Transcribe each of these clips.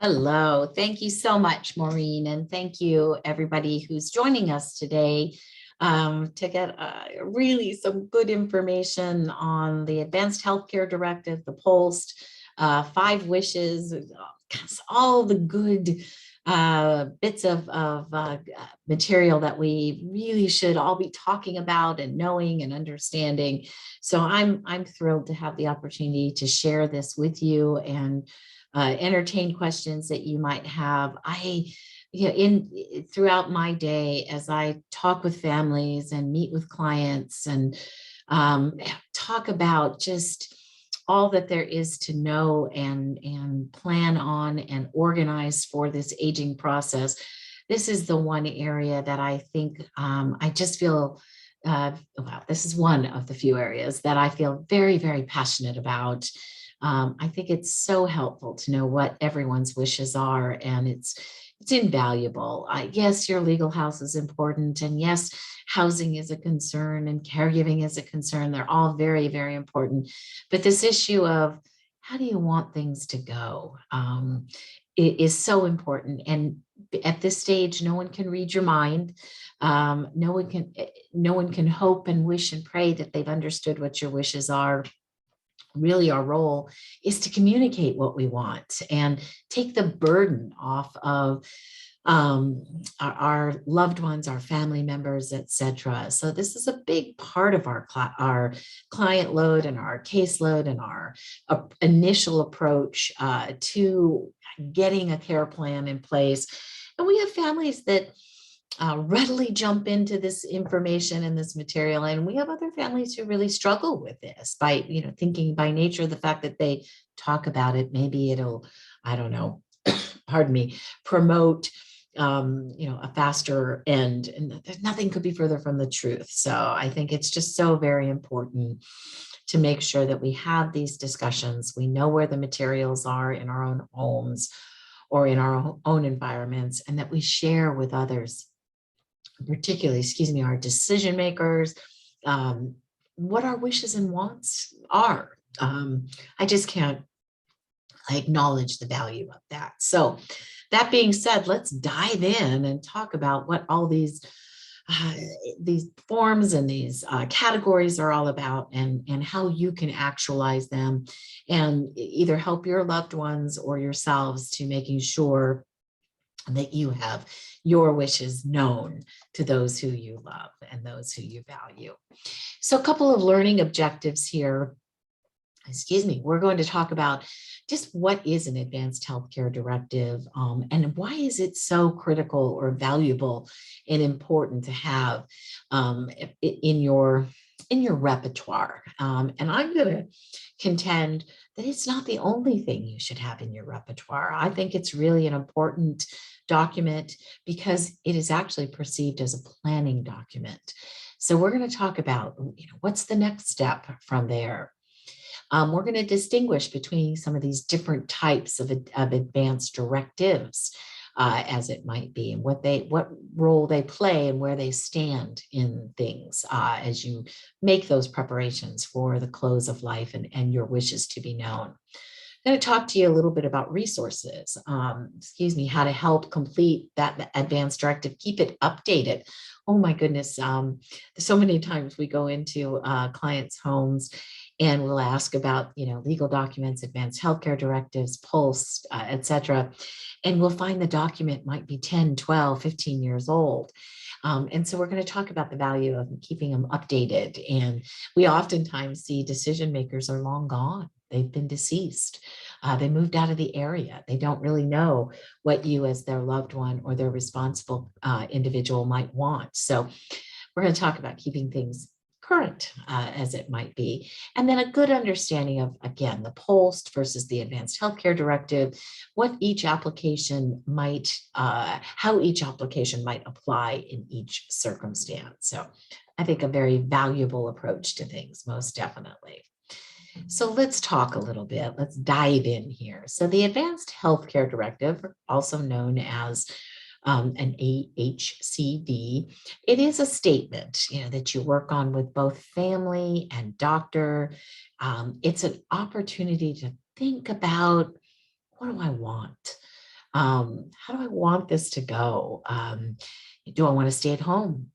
Hello. Thank you so much, Maureen. And thank you, everybody who's joining us today to get really some good information on the Advanced Healthcare Directive, the POLST, 5 wishes, all the good bits of material that we really should all be talking about and knowing and understanding. So I'm thrilled to have the opportunity to share this with you and entertain questions that you might have. Throughout my day, as I talk with families and meet with clients and talk about just all that there is to know and plan on and organize for this aging process. This is the one area that I think I just feel, well, this is one of the few areas that I feel very, very passionate about. I think it's so helpful to know what everyone's wishes are, and it's invaluable. Yes, your legal house is important, and yes, housing is a concern, and caregiving is a concern. They're all very, very important. But this issue of how do you want things to go is so important. And at this stage, no one can read your mind. No one can hope and wish and pray that they've understood what your wishes are. Really, our role is to communicate what we want and take the burden off of our loved ones, our family members, etc. So this is a big part of our client load and our caseload and our initial approach to getting a care plan in place. And we have families that readily jump into this information and this material. And we have other families who really struggle with this by, thinking by nature of the fact that they talk about it, maybe it'll, I don't know, pardon me, promote, a faster end. And nothing could be further from the truth. So I think it's just so very important to make sure that we have these discussions. We know where the materials are in our own homes or in our own environments, and that we share with others, particularly, our decision makers, what our wishes and wants are. I just can't acknowledge the value of that. So that being said, let's dive in and talk about what all these forms and these categories are all about, and how you can actualize them and either help your loved ones or yourselves to making sure that you have your wishes known to those who you love and those who you value. So a couple of learning objectives here. We're going to talk about just what is an advanced healthcare directive, and why is it so critical or valuable and important to have in your repertoire. And I'm going to contend that it's not the only thing you should have in your repertoire. I think it's really an important document because it is actually perceived as a planning document. So we're going to talk about, what's the next step from there. We're going to distinguish between some of these different types of advanced directives, as it might be, and what role they play and where they stand in things as you make those preparations for the close of life and your wishes to be known. I'm going to talk to you a little bit about resources, how to help complete that advanced directive, keep it updated. Oh my goodness, so many times we go into clients' homes and we'll ask about, legal documents, advanced healthcare directives, POLST, et cetera. And we'll find the document might be 10, 12, 15 years old. And so we're going to talk about the value of keeping them updated. And we oftentimes see decision makers are long gone. They've been deceased. They moved out of the area. They don't really know what you as their loved one or their responsible individual might want. So we're going to talk about keeping things current as it might be. And then a good understanding of, again, the POLST versus the Advanced Healthcare Directive, what each application might, how each application might apply in each circumstance. So I think a very valuable approach to things, most definitely. So let's talk a little bit. Let's dive in here. So the Advanced Healthcare Directive, also known as an AHCD, it is a statement, that you work on with both family and doctor. It's an opportunity to think about, what do I want? How do I want this to go? Do I want to stay at home?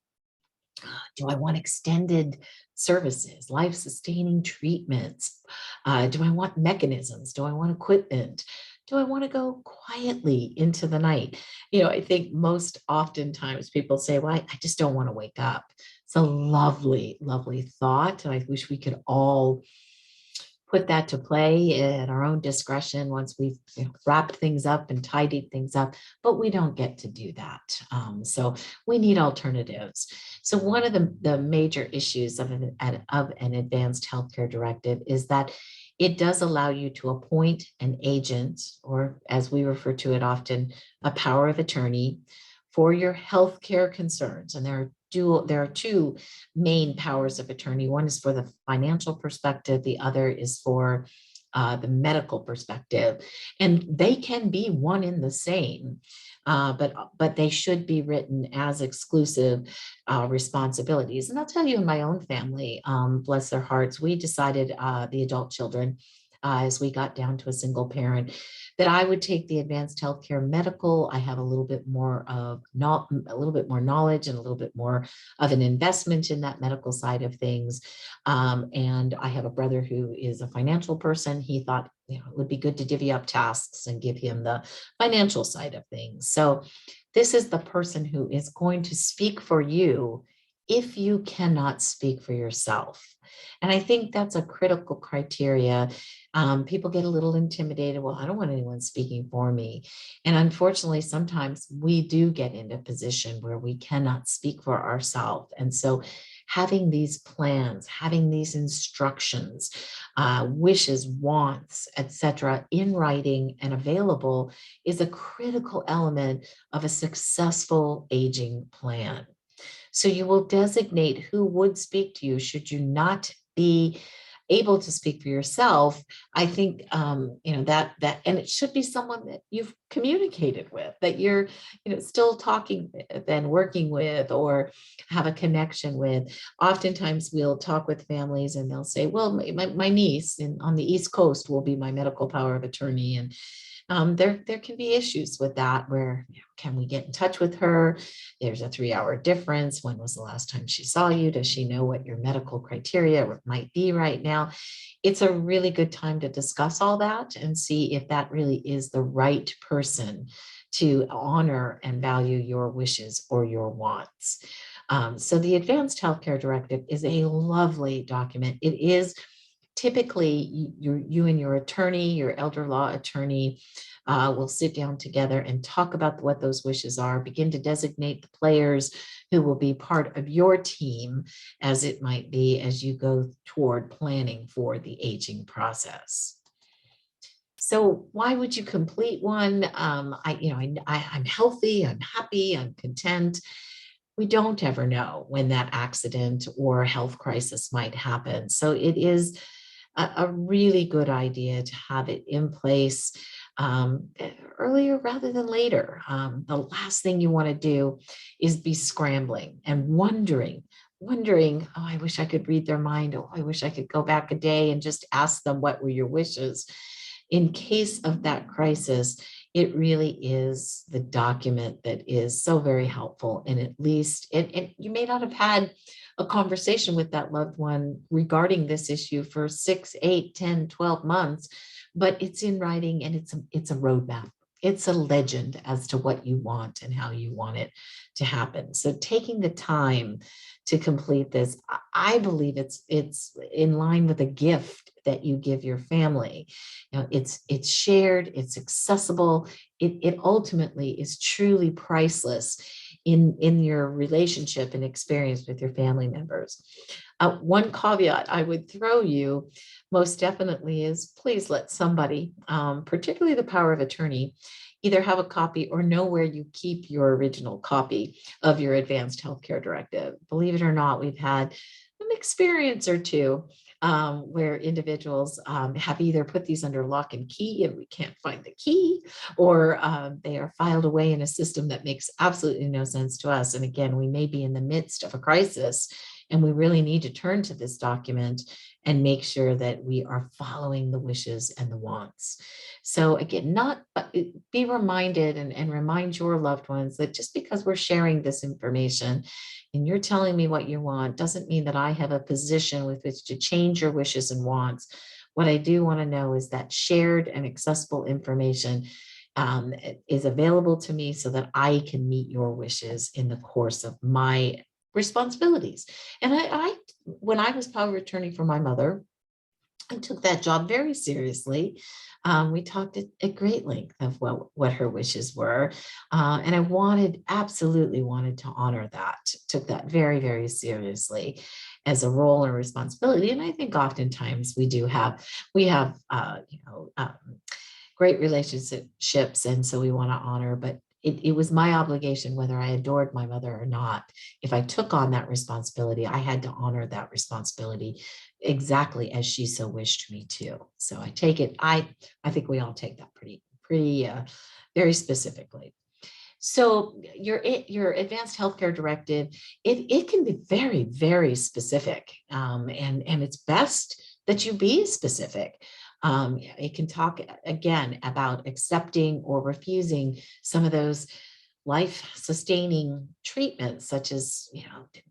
Do I want extended services, life-sustaining treatments? Do I want mechanisms? Do I want equipment? Do I want to go quietly into the night? I think most oftentimes people say, well, I just don't want to wake up. It's a lovely, lovely thought. And I wish we could all put that to play at our own discretion once we've wrapped things up and tidied things up, but we don't get to do that. So we need alternatives. So one of the major issues of an advanced healthcare directive is that it does allow you to appoint an agent, or as we refer to it often, a power of attorney for your healthcare concerns. And there are two main powers of attorney. One is for the financial perspective, the other is for the medical perspective. And they can be one in the same, but they should be written as exclusive responsibilities. And I'll tell you, in my own family, bless their hearts, we decided, the adult children, as we got down to a single parent, that I would take the advanced healthcare medical. I have a little bit more knowledge and a little bit more of an investment in that medical side of things. And I have a brother who is a financial person. He thought, it would be good to divvy up tasks and give him the financial side of things. So this is the person who is going to speak for you if you cannot speak for yourself. And I think that's a critical criteria. People get a little intimidated. Well, I don't want anyone speaking for me. And unfortunately, sometimes we do get into a position where we cannot speak for ourselves. And so having these plans, having these instructions, wishes, wants, etc., in writing and available is a critical element of a successful aging plan. So you will designate who would speak to you should you not be able to speak for yourself. I think that and it should be someone that you've communicated with, that you're still talking with and working with, or have a connection with. Oftentimes we'll talk with families and they'll say, well, my niece on the East Coast will be my medical power of attorney. And there can be issues with that, where can we get in touch with her? There's a 3-hour difference. When was the last time she saw you? Does she know what your medical criteria might be right now? It's a really good time to discuss all that and see if that really is the right person to honor and value your wishes or your wants. So the Advanced Healthcare Directive is a lovely document. It is typically you and your attorney, your elder law attorney, will sit down together and talk about what those wishes are, begin to designate the players who will be part of your team, as it might be, as you go toward planning for the aging process. So why would you complete one? I'm healthy, I'm happy, I'm content. We don't ever know when that accident or health crisis might happen. So it is a really good idea to have it in place earlier rather than later. The last thing you want to do is be scrambling and wondering, oh, I wish I could read their mind. Oh, I wish I could go back a day and just ask them, what were your wishes? In case of that crisis, it really is the document that is so very helpful. And at least, and you may not have had a conversation with that loved one regarding this issue for 6, 8, 10, 12 months, but it's in writing, and it's a roadmap. It's a legend as to what you want and how you want it to happen. So taking the time to complete this, I believe it's in line with a gift that you give your family. It's shared, it's accessible. It ultimately is truly priceless in your relationship and experience with your family members. One caveat I would throw you most definitely is, please let somebody, particularly the power of attorney, either have a copy or know where you keep your original copy of your Advanced Healthcare Directive. Believe it or not, we've had an experience or two where individuals have either put these under lock and key and we can't find the key, or they are filed away in a system that makes absolutely no sense to us. And again, we may be in the midst of a crisis And we really need to turn to this document and make sure that we are following the wishes and the wants. So again, be reminded and remind your loved ones that just because we're sharing this information and you're telling me what you want doesn't mean that I have a position with which to change your wishes and wants. What I do want to know is that shared and accessible information is available to me so that I can meet your wishes in the course of my responsibilities. And when I was power of attorney for my mother, I took that job very seriously. We talked at great length of what her wishes were. And I absolutely wanted to honor that, took that very, very seriously as a role and responsibility. And I think oftentimes we have, great relationships. And so we want to honor, but it was my obligation, whether I adored my mother or not. If I took on that responsibility, I had to honor that responsibility exactly as she so wished me to. So I take it, I think we all take that pretty very specifically. So your advanced healthcare directive, it can be very, very specific. And it's best that you be specific. It can talk again about accepting or refusing some of those life-sustaining treatments, such as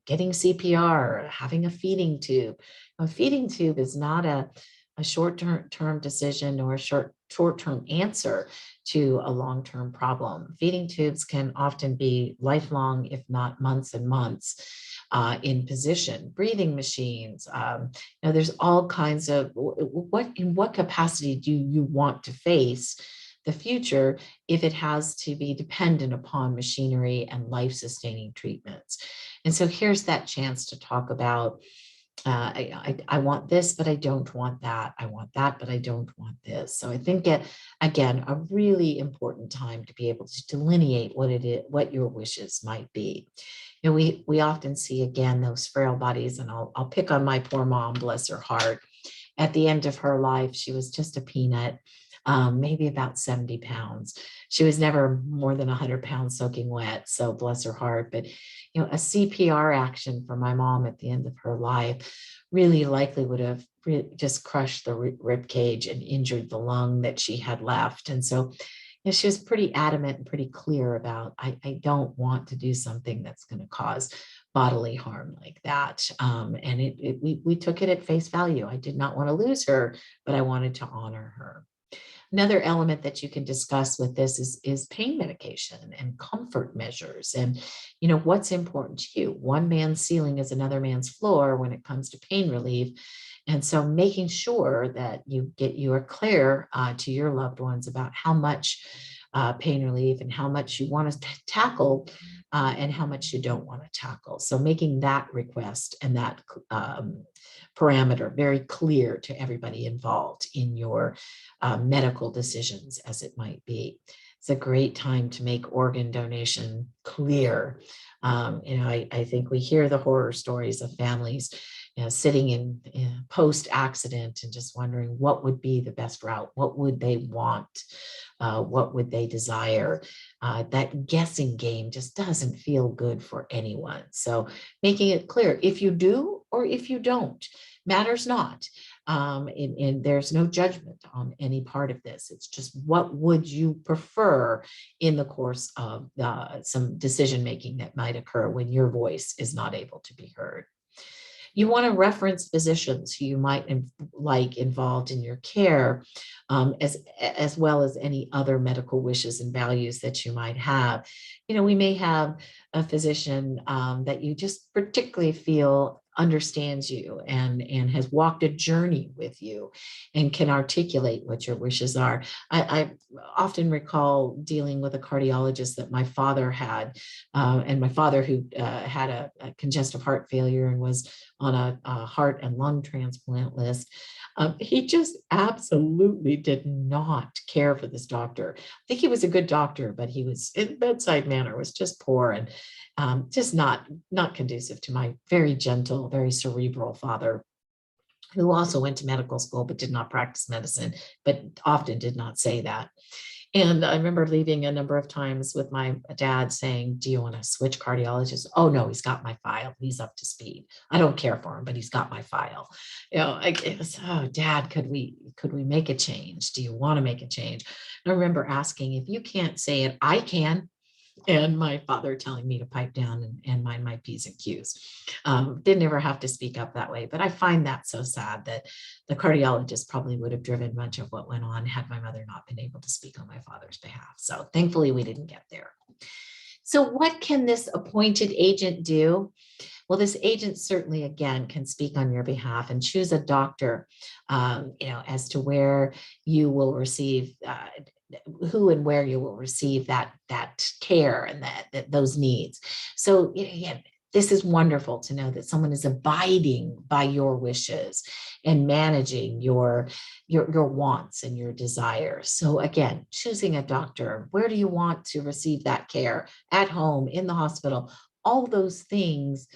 getting CPR, or having a feeding tube. A feeding tube is not a short-term decision or a short-term answer to a long-term problem. Feeding tubes can often be lifelong, if not months and months in position. Breathing machines, there's all kinds of, in what capacity do you want to face the future if it has to be dependent upon machinery and life-sustaining treatments? And so here's that chance to talk about, I want this, but I don't want that. I want that, but I don't want this. So I think again, a really important time to be able to delineate what it is, what your wishes might be. We often see again those frail bodies, and I'll pick on my poor mom, bless her heart. At the end of her life, she was just a peanut. Maybe about 70 pounds. She was never more than 100 pounds soaking wet. So bless her heart. But, a CPR action for my mom at the end of her life really likely would have just crushed the rib cage and injured the lung that she had left. And so she was pretty adamant and pretty clear about, I don't want to do something that's going to cause bodily harm like that. And we took it at face value. I did not want to lose her, but I wanted to honor her. Another element that you can discuss with this is pain medication and comfort measures, and what's important to you. One man's ceiling is another man's floor when it comes to pain relief. And so making sure that you are clear to your loved ones about how much pain relief and how much you want to tackle and how much you don't want to tackle. So making that request and that parameter very clear to everybody involved in your medical decisions, as it might be. It's a great time to make organ donation clear. I think we hear the horror stories of families sitting in post-accident and just wondering what would be the best route, what would they want, what would they desire. That guessing game just doesn't feel good for anyone. So making it clear, if you do or if you don't, matters not. And there's no judgment on any part of this. It's just, what would you prefer in the course of some decision-making that might occur when your voice is not able to be heard. You want to reference physicians who you might like involved in your care, as well as any other medical wishes and values that you might have. We may have a physician that you just particularly feel understands you and has walked a journey with you and can articulate what your wishes are. I often recall dealing with a cardiologist that my father had, and my father, who had a congestive heart failure and was on a heart and lung transplant list. He just absolutely did not care for this doctor. I think he was a good doctor, but his bedside manner was just poor and just not conducive to my very gentle, very cerebral father, who also went to medical school but did not practice medicine, but often did not say that. And I remember leaving a number of times with my dad saying, do you want to switch cardiologists? Oh, no, he's got my file. He's up to speed. I don't care for him, but he's got my file. It was, oh, Dad, could we make a change? Do you want to make a change? And I remember asking, if you can't say it, I can. And my father telling me to pipe down and mind my P's and Q's. Didn't ever have to speak up that way, but I find that so sad that the cardiologist probably would have driven much of what went on had my mother not been able to speak on my father's behalf. So thankfully we didn't get there. So what can this appointed agent do? Well, this agent certainly, again, can speak on your behalf and choose a doctor, as to where you will receive, who and where you will receive that care and that those needs. So, yeah, this is wonderful to know that someone is abiding by your wishes and managing your wants and your desires. So again, choosing a doctor, where do you want to receive that care? At home, in the hospital, all those things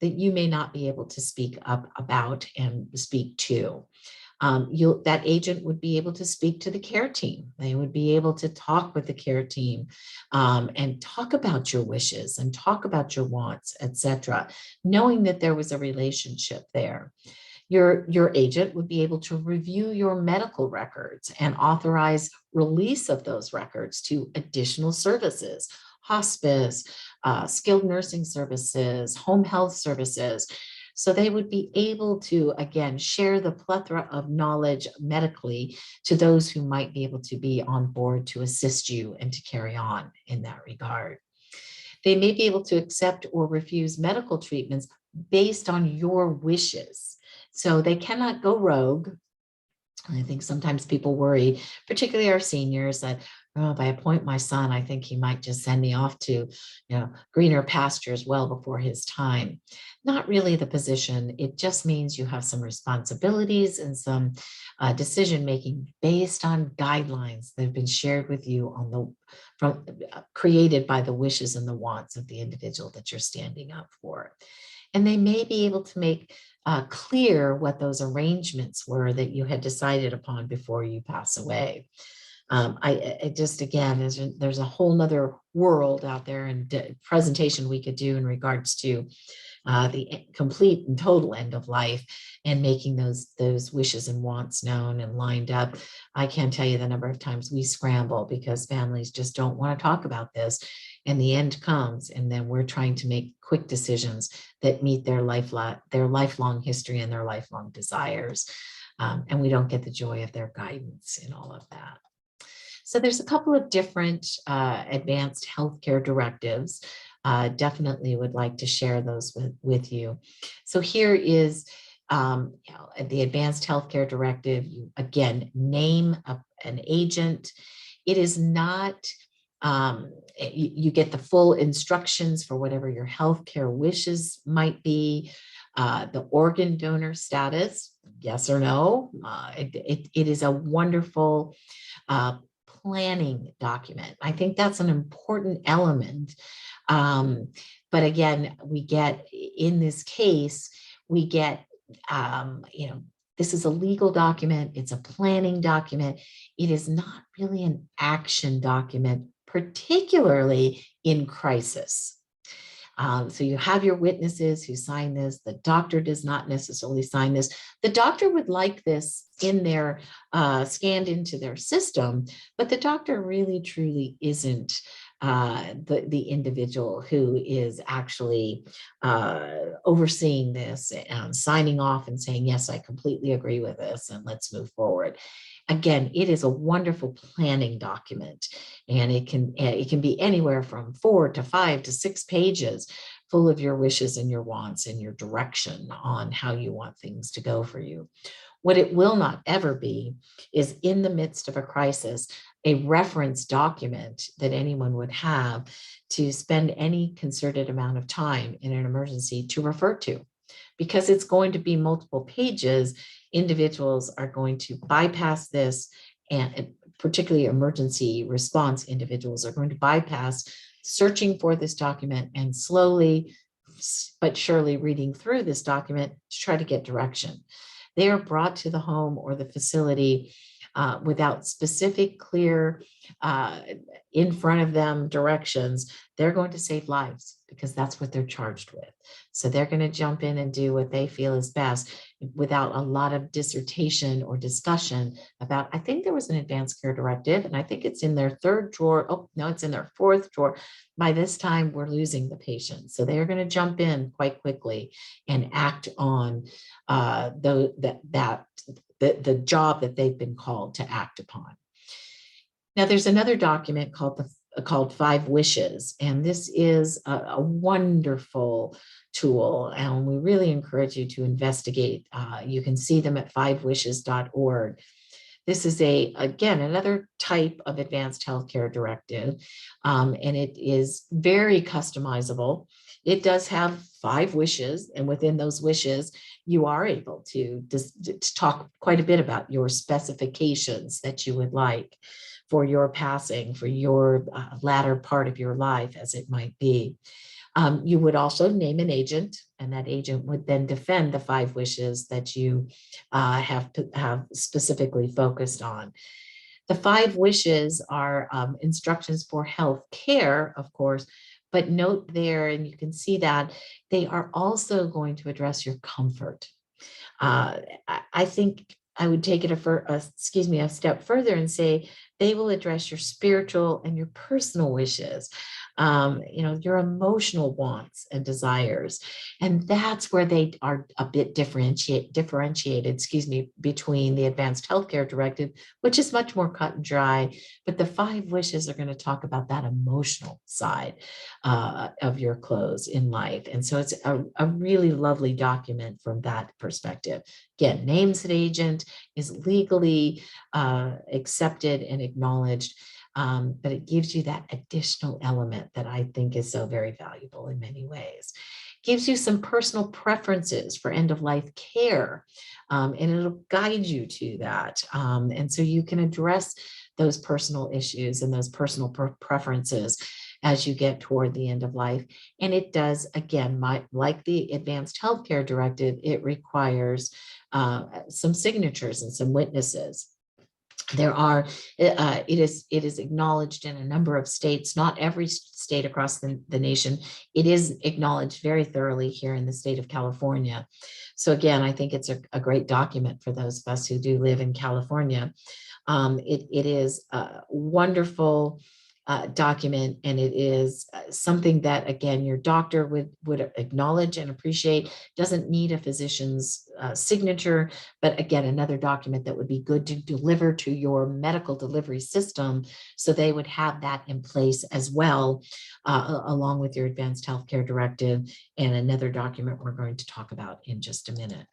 that you may not be able to speak up about and speak to. That agent would be able to speak to the care team. They would be able to talk with the care team, and talk about your wishes and talk about your wants, etc., knowing that there was a relationship there. Your agent would be able to review your medical records and authorize release of those records to additional services, hospice, skilled nursing services, home health services. So they would be able to, again, share the plethora of knowledge medically to those who might be able to be on board to assist you and to carry on in that regard. They may be able to accept or refuse medical treatments based on your wishes. So they cannot go rogue. I think sometimes people worry, particularly our seniors, that, oh, if I appoint my son, I think he might just send me off to, greener pastures well before his time. Not really the position. It just means you have some responsibilities and some decision making based on guidelines that have been shared with you created by the wishes and the wants of the individual that you're standing up for. And they may be able to make clear what those arrangements were that you had decided upon before you pass away. I just, again, there's a whole nother world out there and presentation we could do in regards to the complete and total end of life and making those wishes and wants known and lined up. I can't tell you the number of times we scramble because families just don't want to talk about this. And the end comes, and then we're trying to make quick decisions that meet their lifelong history and their lifelong desires. And we don't get the joy of their guidance in all of that. So there's a couple of different advanced healthcare directives. Definitely would like to share those with you. So here is the advanced healthcare directive. You, again, name an agent. It is not, you get the full instructions for whatever your healthcare wishes might be. The organ donor status, yes or no. It is a wonderful planning document. I think that's an important element. But again, we get, in this case, we get, this is a legal document. It's a planning document. It is not really an action document, particularly in crisis. So you have your witnesses who sign this. The doctor does not necessarily sign this. The doctor would like this in their scanned into their system, but the doctor really truly isn't the individual who is actually overseeing this and signing off and saying, yes, I completely agree with this and let's move forward. Again, it is a wonderful planning document, and it can be anywhere from 4 to 5 to 6 pages full of your wishes and your wants and your direction on how you want things to go for you. What it will not ever be is, in the midst of a crisis, a reference document that anyone would have to spend any concerted amount of time in an emergency to refer to. Because it's going to be multiple pages, individuals are going to bypass this, and particularly emergency response individuals are going to bypass searching for this document and slowly but surely reading through this document to try to get direction. They are brought to the home or the facility without specific, clear, uh, in front of them directions, they're going to save lives because that's what they're charged with. So they're going to jump in and do what they feel is best without a lot of dissertation or discussion about, I think there was an advanced care directive, and I think it's in their third drawer. Oh, no, it's in their fourth drawer. By this time, we're losing the patient. So they're going to jump in quite quickly and act on the job that they've been called to act upon. Now, there's another document called Five Wishes, and this is a wonderful tool, and we really encourage you to investigate. You can see them at fivewishes.org. This is again, another type of advanced healthcare directive, and it is very customizable. It does have 5 wishes, and within those wishes, you are able to talk quite a bit about your specifications that you would like for your passing, for your latter part of your life, as it might be. You would also name an agent, and that agent would then defend the 5 wishes that you have specifically focused on. The 5 wishes are instructions for health care, of course, but note there, and you can see that they are also going to address your comfort. I think I would take it a step further and say they will address your spiritual and your personal wishes, your emotional wants and desires. And that's where they are a bit differentiated, between the Advanced Healthcare Directive, which is much more cut and dry, but the 5 wishes are going to talk about that emotional side of your close in life. And so it's a really lovely document from that perspective. Again, names an agent, is legally accepted and acknowledged, but it gives you that additional element that I think is so very valuable in many ways. Gives you some personal preferences for end-of-life care, and it'll guide you to that. And so you can address those personal issues and those personal preferences as you get toward the end of life. And it does, again, like the Advanced Healthcare Directive, it requires some signatures and some witnesses. There are, it is acknowledged in a number of states, not every state across the nation. It is acknowledged very thoroughly here in the state of California. So again, I think it's a great document for those of us who do live in California. It is a wonderful document, and it is something that, again, your doctor would acknowledge and appreciate. Doesn't need a physician's signature, but again, another document that would be good to deliver to your medical delivery system, so they would have that in place as well, along with your Advanced Healthcare Directive, and another document we're going to talk about in just a minute.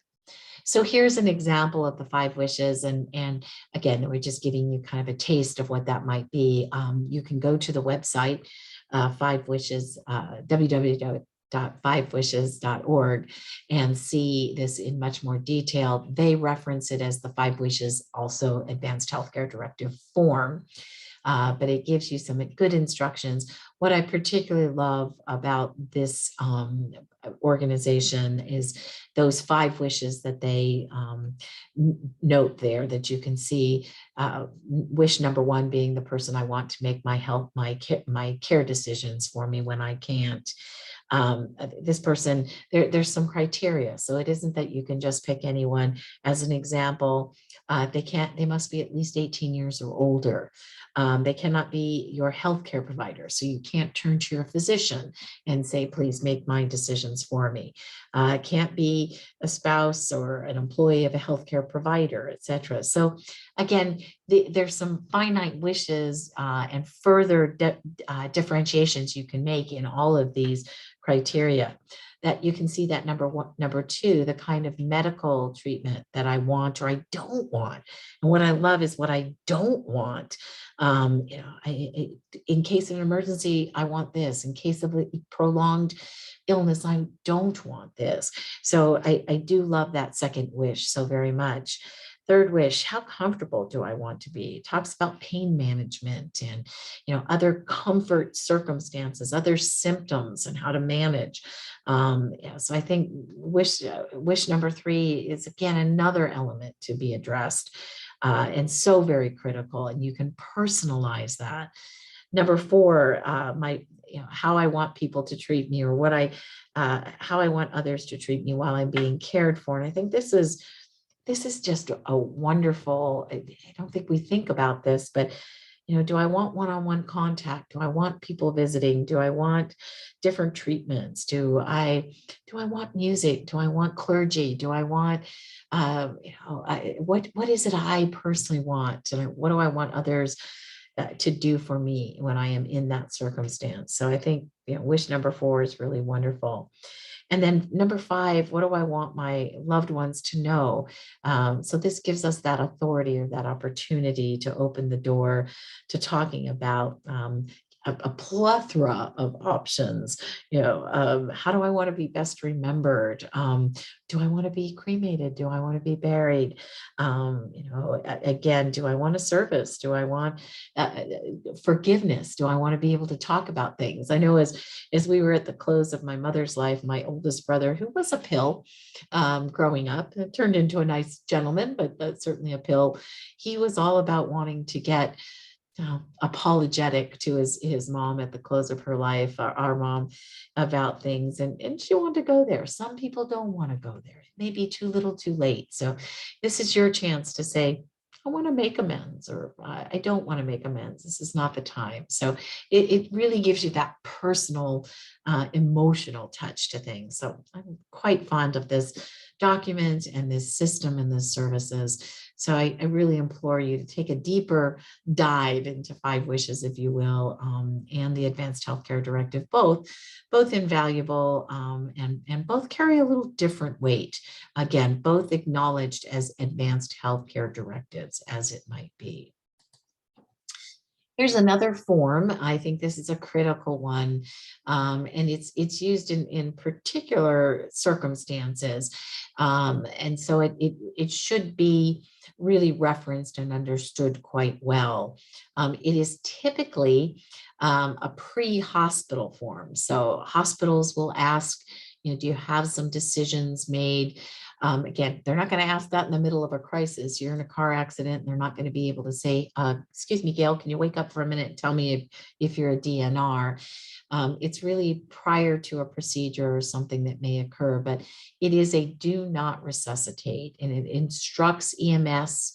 So here's an example of the 5 wishes. And again, we're just giving you kind of a taste of what that might be. You can go to the website, 5 Wishes, www.fivewishes.org, and see this in much more detail. They reference it as the 5 Wishes, also Advanced Healthcare Directive form. But it gives you some good instructions. What I particularly love about this organization is those 5 wishes that they note there, that you can see. Wish number 1 being the person I want to make my care decisions for me when I can't. This person, there's some criteria. So it isn't that you can just pick anyone. As an example, they must be at least 18 years or older. They cannot be your healthcare provider. So you can't turn to your physician and say, please make my decisions for me. It can't be a spouse or an employee of a healthcare provider, et cetera. So again, there's some finite wishes and further differentiations you can make in all of these criteria. That you can see that number 2, the kind of medical treatment that I want or I don't want. And what I love is what I don't want. In case of an emergency, I want this. In case of a prolonged illness, I don't want this. So I do love that second wish so very much. Third wish, how comfortable do I want to be? It talks about pain management and, other comfort circumstances, other symptoms, and how to manage. So I think wish number 3 is, again, another element to be addressed. and so very critical. And you can personalize that. Number four, how I want people to treat me, or how I want others to treat me while I'm being cared for. And I think this is just a wonderful, I don't think we think about this, but do I want one-on-one contact? Do I want people visiting? Do I want different treatments? Do I want music? Do I want clergy? Do I want, what is it I personally want? And what do I want others to do for me when I am in that circumstance? So I think, wish number four is really wonderful. And then number five, what do I want my loved ones to know? So this gives us that authority or that opportunity to open the door to talking about a plethora of options. How do I want to be best remembered? Do I want to be cremated? Do I want to be buried? Again, do I want a service? Do I want forgiveness? Do I want to be able to talk about things? I know as we were at the close of my mother's life, my oldest brother, who was a pill growing up, turned into a nice gentleman, but certainly a pill. He was all about wanting to get apologetic to his mom at the close of her life, our mom, about things. And she wanted to go there. Some people don't want to go there. It may be too little too late. So this is your chance to say, I want to make amends, or I don't want to make amends. This is not the time. So it really gives you that personal, emotional touch to things. So I'm quite fond of this document and this system and this services. So I really implore you to take a deeper dive into 5 wishes, if you will, and the Advanced Healthcare Directive, both invaluable, and both carry a little different weight. Again, both acknowledged as advanced healthcare directives, as it might be. Here's another form. I think this is a critical one, and it's used in particular circumstances, and so it should be really referenced and understood quite well. It is typically a pre-hospital form. So hospitals will ask, do you have some decisions made? Again, they're not going to ask that in the middle of a crisis. You're in a car accident, and they're not going to be able to say, excuse me, Gail, can you wake up for a minute and tell me if you're a DNR? It's really prior to a procedure or something that may occur, but it is a do not resuscitate, and it instructs EMS,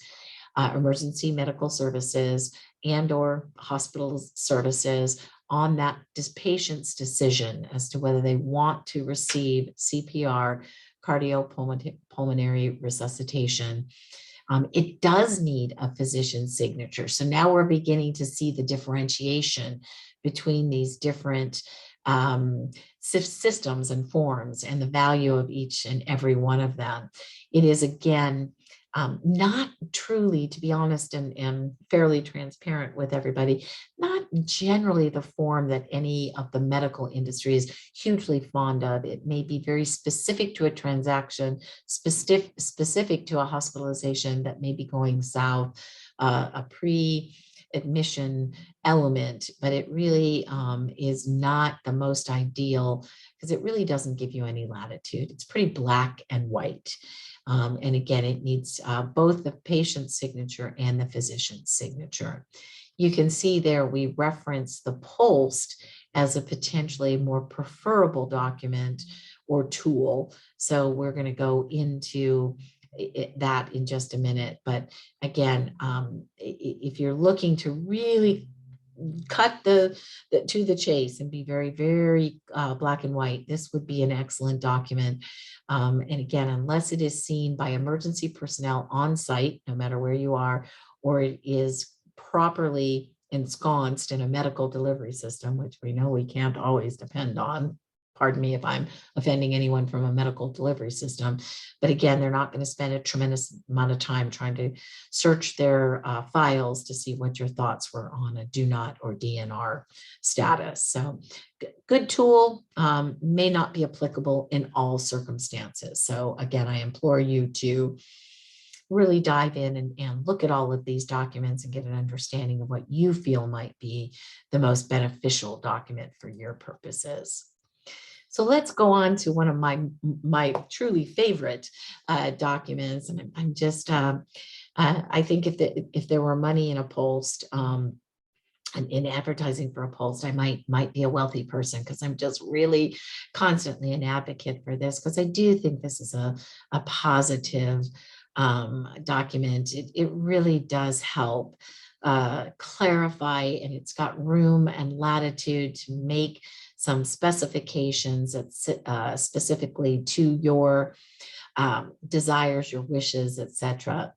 emergency medical services, and or hospital services on that patient's decision as to whether they want to receive CPR, cardiopulmonary resuscitation. It does need a physician's signature. So now we're beginning to see the differentiation between these different systems and forms and the value of each and every one of them. It is, again, not truly, to be honest and fairly transparent with everybody, not generally the form that any of the medical industry is hugely fond of. It may be very specific to a transaction, specific to a hospitalization that may be going south, a pre-admission element, but it really is not the most ideal, because it really doesn't give you any latitude. It's pretty black and white. And again, it needs both the patient's signature and the physician's signature. You can see there we reference the POLST as a potentially more preferable document or tool. So we're going to go into that in just a minute. But again, if you're looking to really cut to the chase and be very, very black and white, this would be an excellent document. And again, unless it is seen by emergency personnel on site, no matter where you are, or it is properly ensconced in a medical delivery system, which we know we can't always depend on. Pardon me if I'm offending anyone from a medical delivery system, but again, they're not going to spend a tremendous amount of time trying to search their files to see what your thoughts were on a do not or DNR status. So good tool, may not be applicable in all circumstances. So again, I implore you to really dive in and look at all of these documents and get an understanding of what you feel might be the most beneficial document for your purposes. So let's go on to one of my truly favorite documents, and I'm just I think if there were money in a POLST, in advertising for a POLST, I might be a wealthy person, because I'm just really constantly an advocate for this, because I do think this is a positive document. It really does help clarify, and it's got room and latitude to make some specifications that specifically to your desires, your wishes, etc.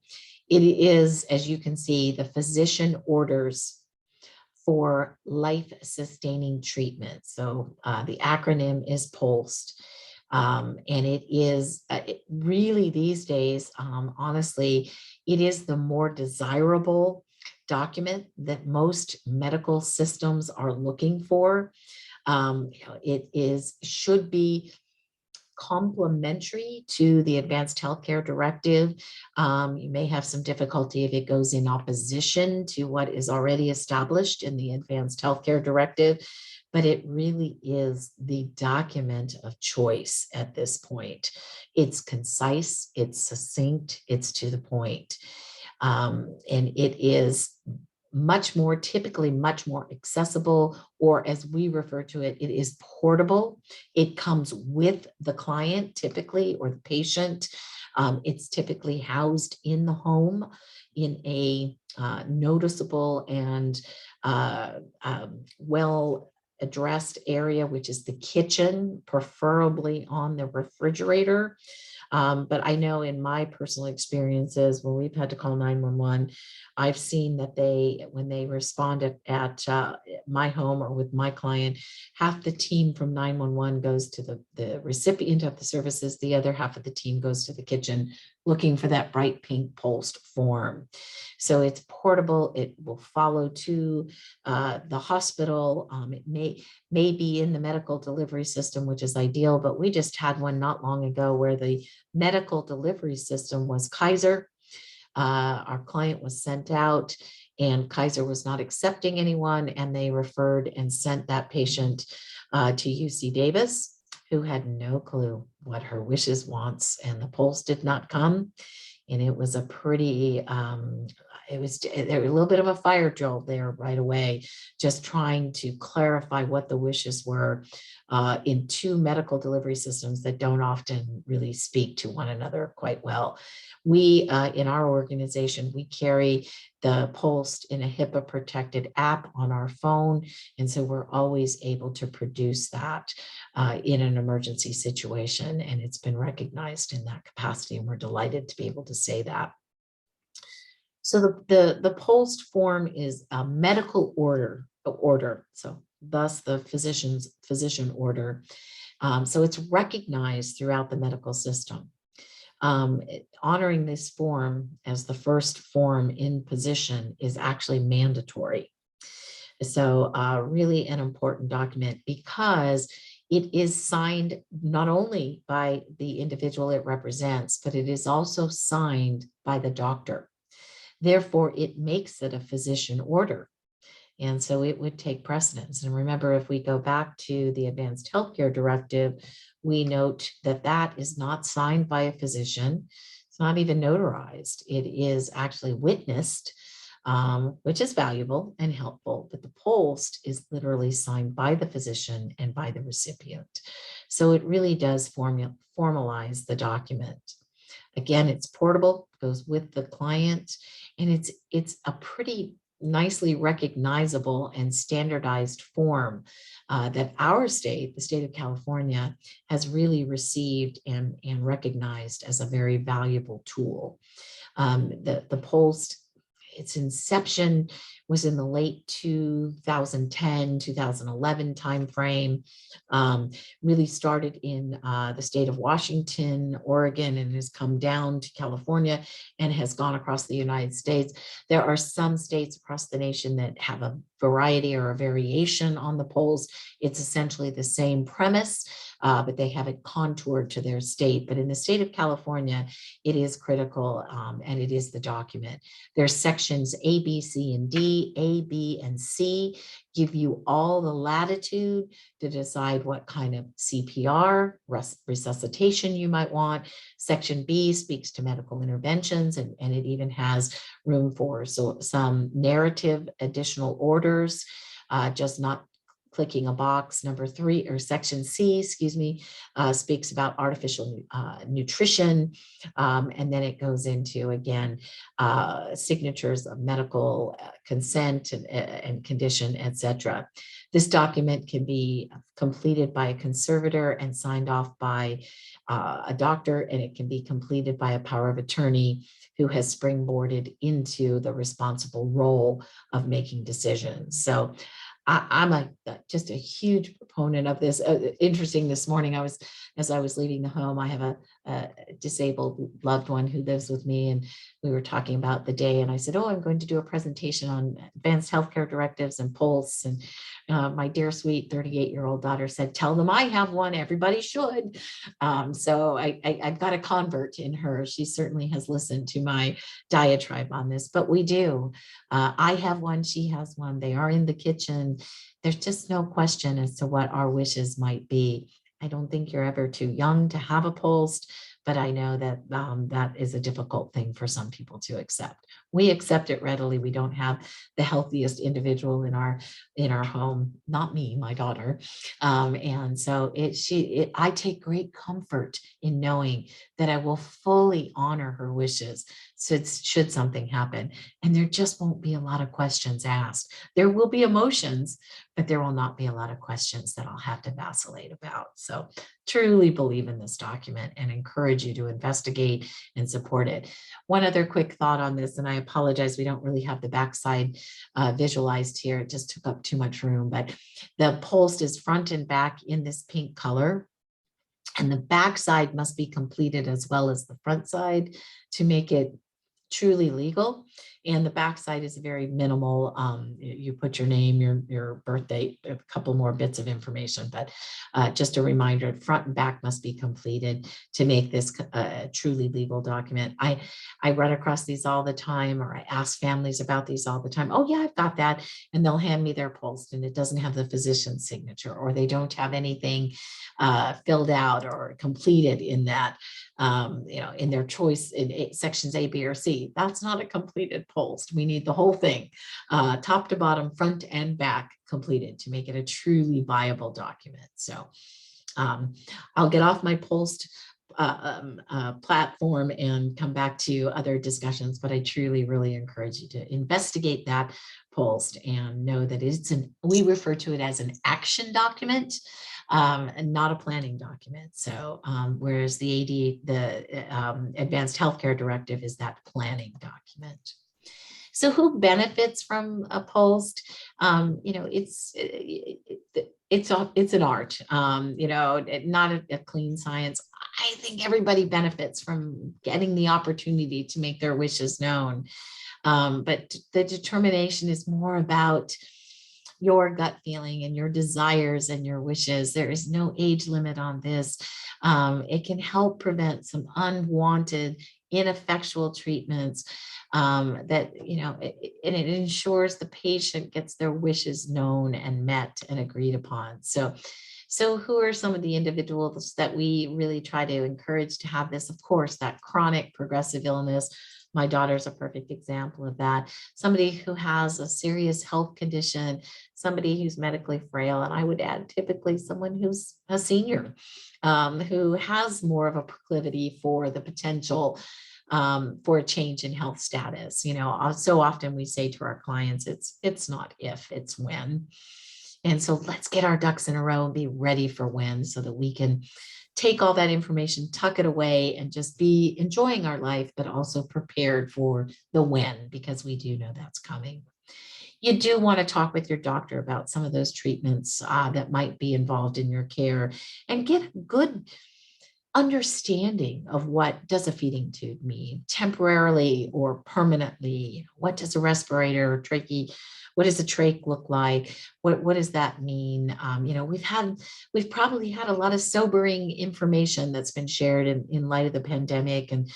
It is, as you can see, the physician orders for life-sustaining treatment. So the acronym is POLST. And it is really these days, honestly, it is the more desirable document that most medical systems are looking for. It should be complementary to the Advanced Healthcare Directive. You may have some difficulty if it goes in opposition to what is already established in the Advanced Healthcare Directive, but it really is the document of choice at this point. It's concise, it's succinct, it's to the point. And it is typically much more accessible, or as we refer to it, it is portable. It comes with the client typically, or the patient. It's typically housed in the home in a noticeable and well addressed area, which is the kitchen, preferably on the refrigerator. But I know in my personal experiences, when we've had to call 911, I've seen that when they responded at my home or with my client, half the team from 911 goes to the recipient of the services. The other half of the team goes to the kitchen looking for that bright pink POLST form. So it's portable. It will follow to the hospital. It may be in the medical delivery system, which is ideal, but we just had one not long ago where the medical delivery system was Kaiser. Our client was sent out and Kaiser was not accepting anyone, and they referred and sent that patient to UC Davis, who had no clue what her wishes, wants, and the POLST did not come. And it was a pretty, there was a little bit of a fire drill there right away, just trying to clarify what the wishes were in two medical delivery systems that don't often really speak to one another quite well. We, in our organization, we carry the POLST in a HIPAA protected app on our phone. And so we're always able to produce that in an emergency situation. And it's been recognized in that capacity. And we're delighted to be able to say that. So the POLST form is a medical order. So thus the physician order. So it's recognized throughout the medical system. Honoring this form as the first form in position is actually mandatory. So really an important document, because it is signed not only by the individual it represents, but it is also signed by the doctor. Therefore, it makes it a physician order. And so it would take precedence. And remember, if we go back to the Advanced Healthcare Directive, we note that that is not signed by a physician. It's not even notarized. It is actually witnessed, which is valuable and helpful. But the POLST is literally signed by the physician and by the recipient. So it really does formalize the document. Again, it's portable, goes with the client, and it's a pretty nicely recognizable and standardized form that our state, the state of California, has really received and recognized as a very valuable tool. The POLST, its inception was in the late 2010, 2011 timeframe. Really started in the state of Washington, Oregon, and has come down to California and has gone across the United States. There are some states across the nation that have a variety or a variation on the POLST. It's essentially the same premise, but they have it contoured to their state. But in the state of California, it is critical, and it is the document. There's sections A, B, C, and D. A, B, and C give you all the latitude to decide what kind of CPR, resuscitation you might want. Section B speaks to medical interventions, and it even has room for some narrative additional orders, just not clicking a box. Number 3, or section C, excuse me, speaks about artificial nutrition. And then it goes into, again, signatures of medical consent and condition, etc. This document can be completed by a conservator and signed off by a doctor, and it can be completed by a power of attorney who has springboarded into the responsible role of making decisions. So I'm just a huge proponent of this. Interesting, this morning, as I was leaving the home, I have a disabled loved one who lives with me, and we were talking about the day, and I said, oh, I'm going to do a presentation on advanced healthcare directives and POLST. And my dear, sweet 38-year-old daughter said, tell them I have one, everybody should. So I've got a convert in her. She certainly has listened to my diatribe on this, but we do. I have one, she has one, they are in the kitchen. There's just no question as to what our wishes might be. I don't think you're ever too young to have a POLST, but I know that that is a difficult thing for some people to accept. We accept it readily. We don't have the healthiest individual in our home, not me, my daughter. And so I take great comfort in knowing that I will fully honor her wishes should something happen. And there just won't be a lot of questions asked. There will be emotions, but there will not be a lot of questions that I'll have to vacillate about. So truly believe in this document and encourage you to investigate and support it. One other quick thought on this, and I apologize, we don't really have the backside visualized here. It just took up too much room, but the POLST is front and back in this pink color. And the back side must be completed as well as the front side to make it truly legal. And the backside is very minimal. You put your name, your birth date, a couple more bits of information, but just a reminder, front and back must be completed to make this a truly legal document. I run across these all the time, or I ask families about these all the time. Oh yeah, I've got that. And they'll hand me their POLST and it doesn't have the physician's signature, or they don't have anything filled out or completed in that, in their choice in sections A, B, or C. That's not a completed POLST. We need the whole thing, top to bottom, front and back, completed to make it a truly viable document. So I'll get off my POLST platform and come back to other discussions, but I truly really encourage you to investigate that POLST and know that we refer to it as an action document, and not a planning document. So whereas the Advanced Healthcare Directive is that planning document. So who benefits from a POLST? It's an art, not a clean science. I think everybody benefits from getting the opportunity to make their wishes known. But the determination is more about your gut feeling and your desires and your wishes. There is no age limit on this. It can help prevent some unwanted, ineffectual treatments and it ensures the patient gets their wishes known and met and agreed upon. So who are some of the individuals that we really try to encourage to have this? Of course, that chronic progressive illness. My daughter's a perfect example of that. Somebody who has a serious health condition, somebody who's medically frail, and I would add typically someone who's a senior, who has more of a proclivity for the potential for a change in health status. So often we say to our clients, it's not if, it's when. And so let's get our ducks in a row and be ready for when, so that we can take all that information, tuck it away, and just be enjoying our life, but also prepared for the when, because we do know that's coming. You do want to talk with your doctor about some of those treatments that might be involved in your care, and get a good understanding of what does a feeding tube mean, temporarily or permanently. What does a respirator or trachea, what does a trach look like? What does that mean? We've probably had a lot of sobering information that's been shared in light of the pandemic, and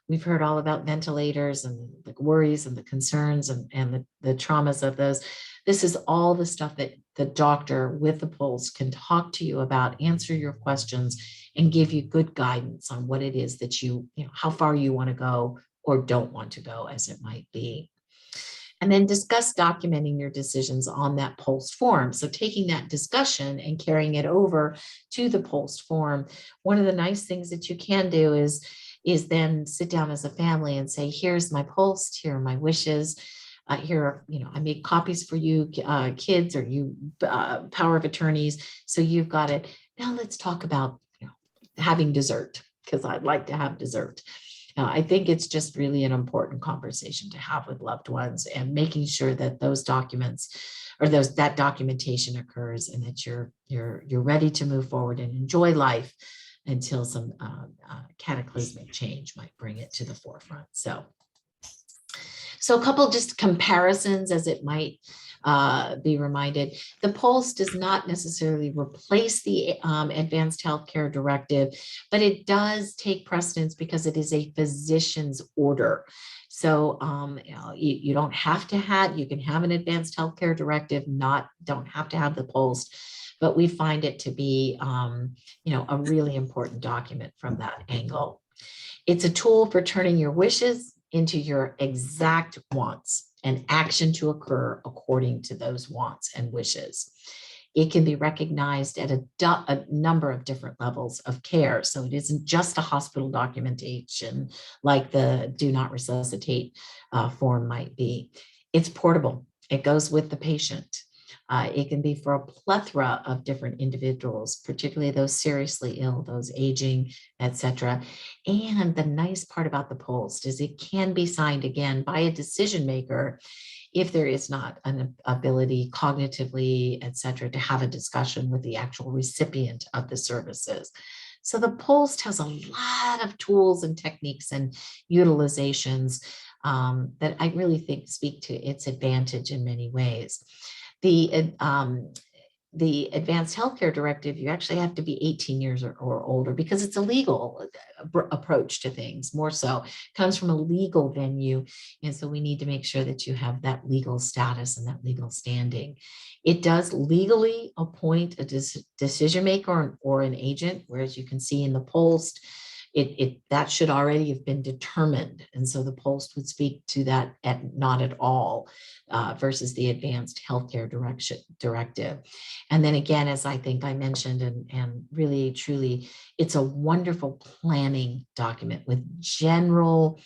we've heard all about ventilators and the worries and the concerns and the traumas of those. This is all the stuff that the doctor with the POLST can talk to you about, answer your questions, and give you good guidance on what it is that how far you want to go or don't want to go, as it might be. And then discuss documenting your decisions on that POLST form. So taking that discussion and carrying it over to the POLST form. One of the nice things that you can do is then sit down as a family and say, here's my POLST, here are my wishes. Here, I made copies for you, kids, or you power of attorneys. So you've got it. Now let's talk about having dessert, because I'd like to have dessert. I think it's just really an important conversation to have with loved ones, and making sure that those documents or that documentation occurs, and that you're ready to move forward and enjoy life until some cataclysmic change might bring it to the forefront. So a couple just comparisons as it might be reminded. The POLST does not necessarily replace the Advanced Healthcare Directive, but it does take precedence because it is a physician's order. So you don't have to you can have an Advanced Healthcare Directive, don't have to have the POLST, but we find it to be a really important document from that angle. It's a tool for turning your wishes into your exact wants and action to occur according to those wants and wishes. It can be recognized at a number of different levels of care. So it isn't just a hospital documentation like the do not resuscitate form might be. It's portable. It goes with the patient. It can be for a plethora of different individuals, particularly those seriously ill, those aging, etc. And the nice part about the POLST is it can be signed again by a decision maker if there is not an ability cognitively, etc., to have a discussion with the actual recipient of the services. So the POLST has a lot of tools and techniques and utilizations that I really think speak to its advantage in many ways. The Advanced Healthcare Directive, you actually have to be 18 years or older, because it's a legal approach to things. More so, it comes from a legal venue, and so we need to make sure that you have that legal status and that legal standing. It does legally appoint a decision maker or an agent, whereas you can see in the POLST, that should already have been determined. And so the POLST would speak to that not at all versus the Advanced Healthcare Directive. And then again, as I think I mentioned, and really, truly, it's a wonderful planning document with general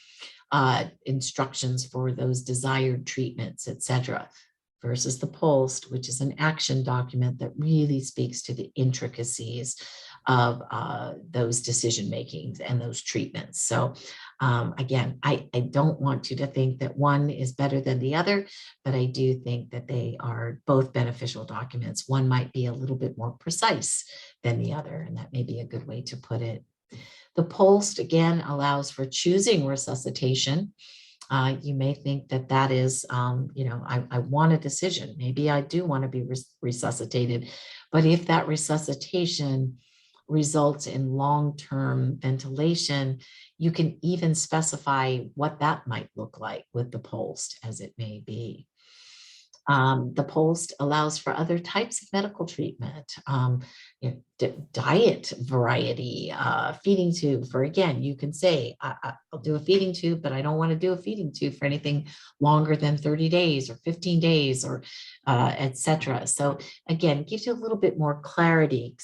instructions for those desired treatments, etc., versus the POLST, which is an action document that really speaks to the intricacies of those decision makings and those treatments. So again, I don't want you to think that one is better than the other, but I do think that they are both beneficial documents. One might be a little bit more precise than the other, and that may be a good way to put it. The POLST, again, allows for choosing resuscitation. You may think that is, I want a decision. Maybe I do want to be resuscitated. But if that resuscitation results in long-term ventilation, you can even specify what that might look like with the POLST, as it may be. The POLST allows for other types of medical treatment, diet variety, feeding tube for, again, you can say, I'll do a feeding tube, but I don't want to do a feeding tube for anything longer than 30 days or 15 days or etc. So again, gives you a little bit more clarity,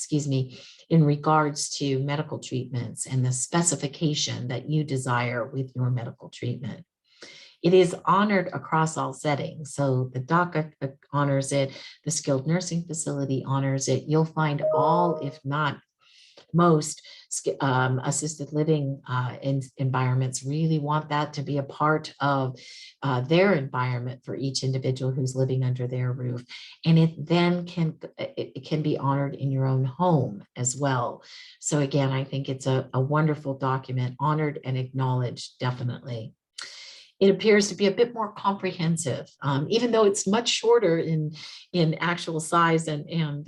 in regards to medical treatments and the specification that you desire with your medical treatment. It is honored across all settings. So the doc honors it, the skilled nursing facility honors it. You'll find all, if not most, assisted living environments really want that to be a part of their environment for each individual who's living under their roof. And it then can be honored in your own home as well. So again, I think it's a wonderful document, honored and acknowledged, definitely. It appears to be a bit more comprehensive, even though it's much shorter in actual size and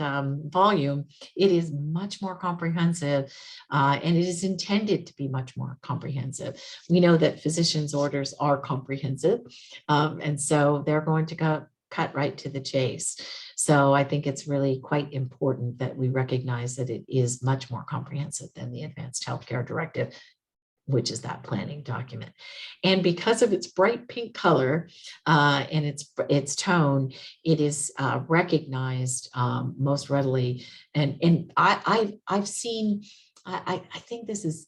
volume. It is much more comprehensive, and it is intended to be much more comprehensive. We know that physicians' orders are comprehensive, and so they're going to cut right to the chase. So I think it's really quite important that we recognize that it is much more comprehensive than the Advanced Healthcare Directive, which is that planning document. And because of its bright pink color and its tone, it is recognized most readily. And I've seen, I think this is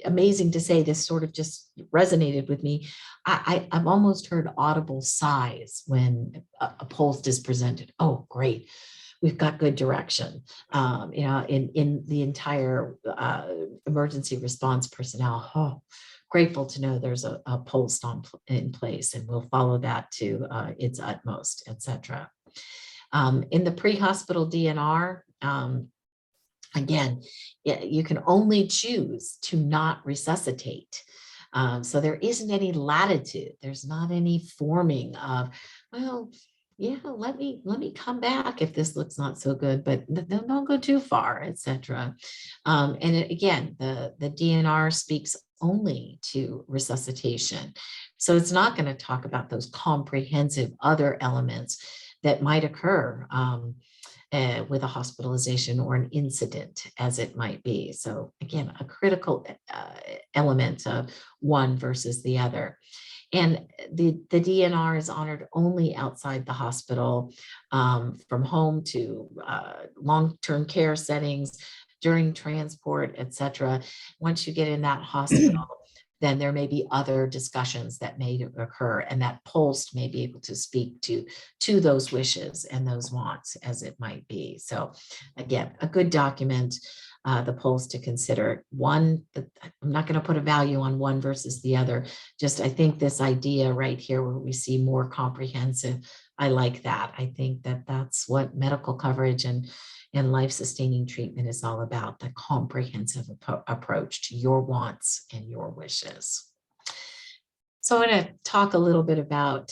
amazing to say. This sort of just resonated with me. I've almost heard audible sighs when a POLST is presented. Oh, great. We've got good direction, in the entire emergency response personnel. Oh, grateful to know there's a POLST in place, and we'll follow that to its utmost, etc. In the pre-hospital DNR, again, you can only choose to not resuscitate. So there isn't any latitude. There's not any forming of, well, yeah, let me come back if this looks not so good, but don't go too far, etc. Again, the DNR speaks only to resuscitation. So it's not going to talk about those comprehensive other elements that might occur with a hospitalization or an incident, as it might be. So again, a critical element of one versus the other. And the DNR is honored only outside the hospital, from home to long-term care settings, during transport, etc. Once you get in that hospital, then there may be other discussions that may occur, and that POLST may be able to speak to those wishes and those wants, as it might be. So again, a good document, the POLST to consider. One, I'm not going to put a value on one versus the other. Just, I think this idea right here where we see more comprehensive, I like that. I think that that's what medical coverage and life-sustaining treatment is all about, the comprehensive approach to your wants and your wishes. So I'm going to talk a little bit about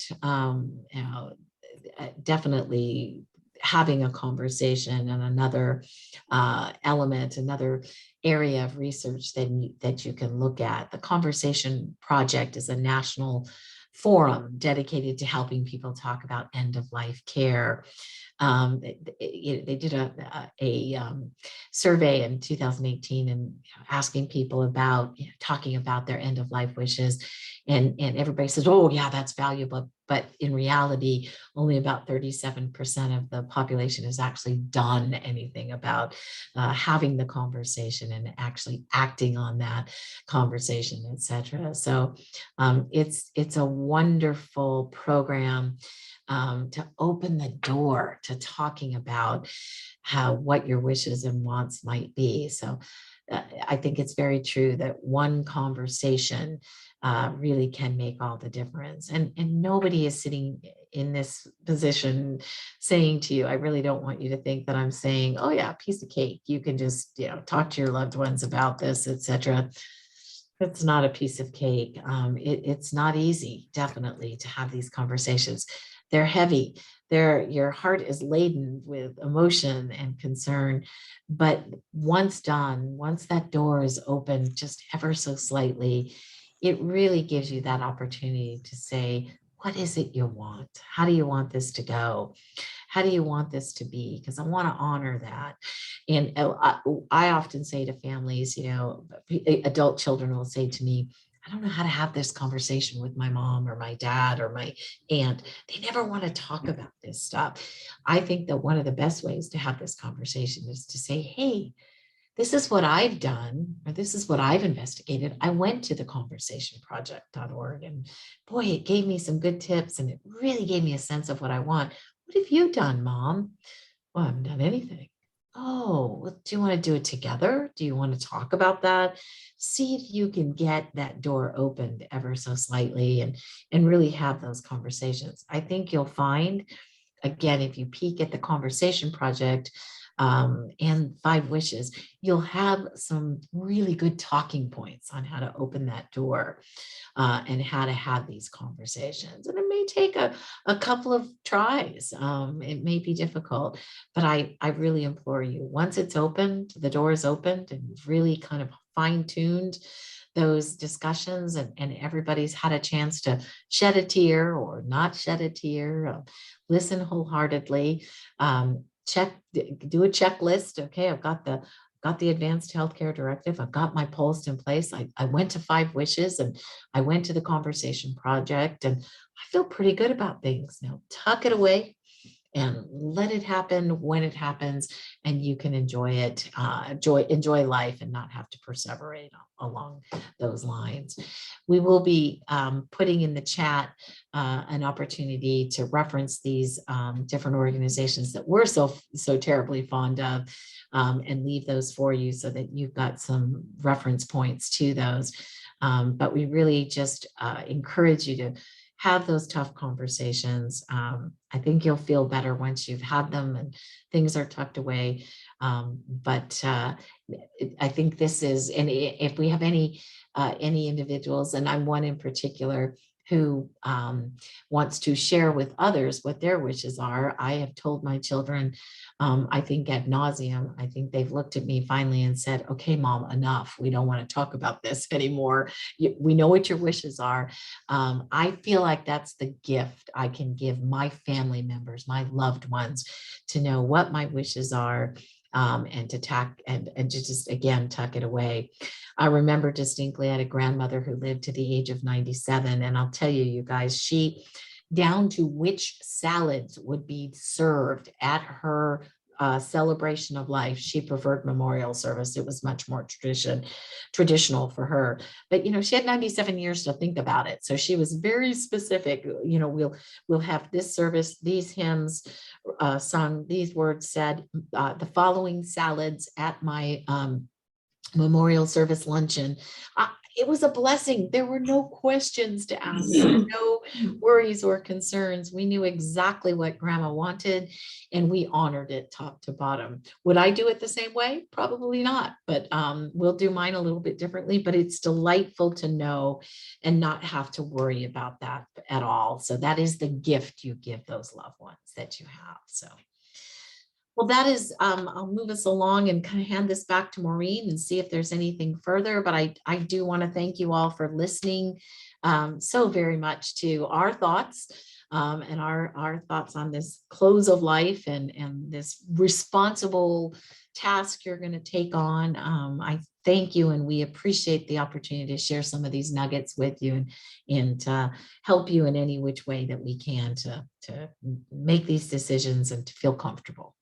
definitely having a conversation, and another element, another area of research that you can look at. The Conversation Project is a national forum dedicated to helping people talk about end-of-life care. They did a survey in 2018 and asking people about talking about their end of life wishes, and everybody says, oh yeah, that's valuable, but in reality only about 37% of the population has actually done anything about having the conversation and actually acting on that conversation, etc. So it's a wonderful program to open the door to talking about what your wishes and wants might be. So I think it's very true that one conversation really can make all the difference. And nobody is sitting in this position saying to you, I really don't want you to think that I'm saying, oh yeah, piece of cake, you can just talk to your loved ones about this, etc. It's not a piece of cake. It's not easy, definitely, to have these conversations. They're heavy. Your heart is laden with emotion and concern. But once done, once that door is open just ever so slightly, it really gives you that opportunity to say, what is it you want? How do you want this to go? How do you want this to be? Because I want to honor that. And I often say to families, adult children will say to me, I don't know how to have this conversation with my mom or my dad or my aunt. They never want to talk about this stuff. I think that one of the best ways to have this conversation is to say, hey, this is what I've done, or this is what I've investigated. I went to the conversationproject.org, and boy, it gave me some good tips, and it really gave me a sense of what I want. What have you done, Mom? Well, I haven't done anything. Oh, well, do you want to do it together? Do you want to talk about that? See if you can get that door opened ever so slightly, and really have those conversations. I think you'll find, again, if you peek at the Conversation Project, and 5 wishes, you'll have some really good talking points on how to open that door and how to have these conversations. And it may take a couple of tries. It may be difficult, but I really implore you, once it's opened, the door is opened, and you've really kind of fine-tuned those discussions, and everybody's had a chance to shed a tear or not shed a tear, listen wholeheartedly, do a checklist. Okay, I've got the advanced healthcare directive. I've got my POLST in place. I went to 5 wishes, and I went to the conversation project, and I feel pretty good about things. Now tuck it away and let it happen when it happens, and you can enjoy it, enjoy life, and not have to perseverate along those lines. We will be putting in the chat an opportunity to reference these different organizations that we're so terribly fond of, and leave those for you so that you've got some reference points to those. But we really just encourage you to have those tough conversations. I think you'll feel better once you've had them and things are tucked away. But I think this is, and if we have any individuals, and I'm one in particular who wants to share with others what their wishes are, I have told my children, I think ad nauseum, I think they've looked at me finally and said, okay, Mom, enough. We don't want to talk about this anymore. We know what your wishes are. I feel like that's the gift I can give my family members, my loved ones, to know what my wishes are, and to to just, again, tuck it away. I remember distinctly, I had a grandmother who lived to the age of 97. And I'll tell you, you guys, she, down to which salads would be served at her celebration of life, she preferred memorial service. It was much more traditional for her. But she had 97 years to think about it, so she was very specific. We'll have this service, these hymns sung, these words said, the following salads at my memorial service luncheon. It was a blessing. There were no questions to ask, no worries or concerns. We knew exactly what Grandma wanted, and we honored it top to bottom. Would I do it the same way? Probably not, but we'll do mine a little bit differently. But it's delightful to know and not have to worry about that at all. So that is the gift you give those loved ones that you have. So. Well, that is, I'll move us along and kind of hand this back to Maureen and see if there's anything further. But I do want to thank you all for listening so very much to our thoughts, and our thoughts on this close of life, and this responsible task you're going to take on. I thank you, and we appreciate the opportunity to share some of these nuggets with you, and help you in any which way that we can to make these decisions and to feel comfortable.